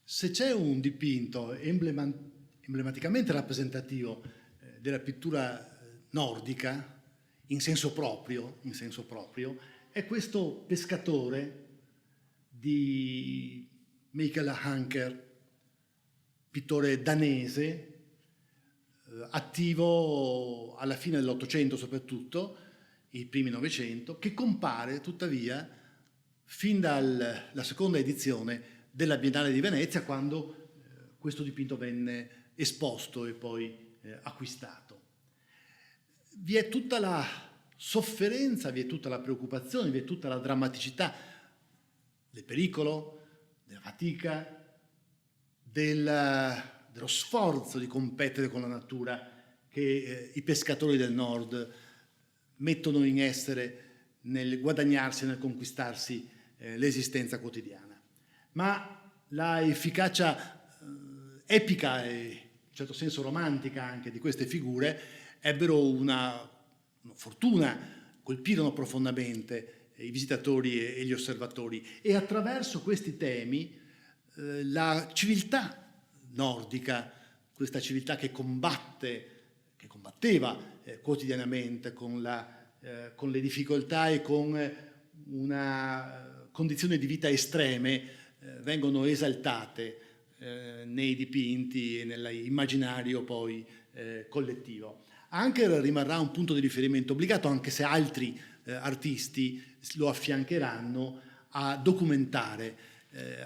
Se c'è un dipinto emblematicamente rappresentativo della pittura nordica, in senso proprio, è questo pescatore di Mikkel Ancher, pittore danese, attivo alla fine dell'Ottocento soprattutto, i primi Novecento, che compare tuttavia fin dalla seconda edizione della Biennale di Venezia, quando questo dipinto venne esposto e poi acquistato. Vi è tutta la sofferenza, vi è tutta la preoccupazione, vi è tutta la drammaticità del pericolo, della fatica, dello sforzo di competere con la natura che i pescatori del nord mettono in essere nel guadagnarsi e nel conquistarsi l'esistenza quotidiana. Ma la efficacia epica e in certo senso romantica anche di queste figure ebbero una fortuna, colpirono profondamente i visitatori e gli osservatori, e attraverso questi temi la civiltà nordica, questa civiltà che combatteva quotidianamente con le difficoltà e con una condizione di vita estreme, vengono esaltate nei dipinti e nell'immaginario poi collettivo. Ancher rimarrà un punto di riferimento obbligato, anche se altri artisti lo affiancheranno a documentare,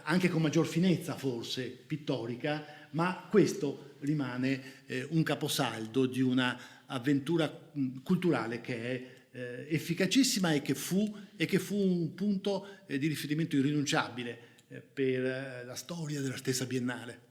anche con maggior finezza forse pittorica, ma questo rimane un caposaldo di una avventura culturale che è efficacissima e che fu un punto di riferimento irrinunciabile per la storia della stessa Biennale.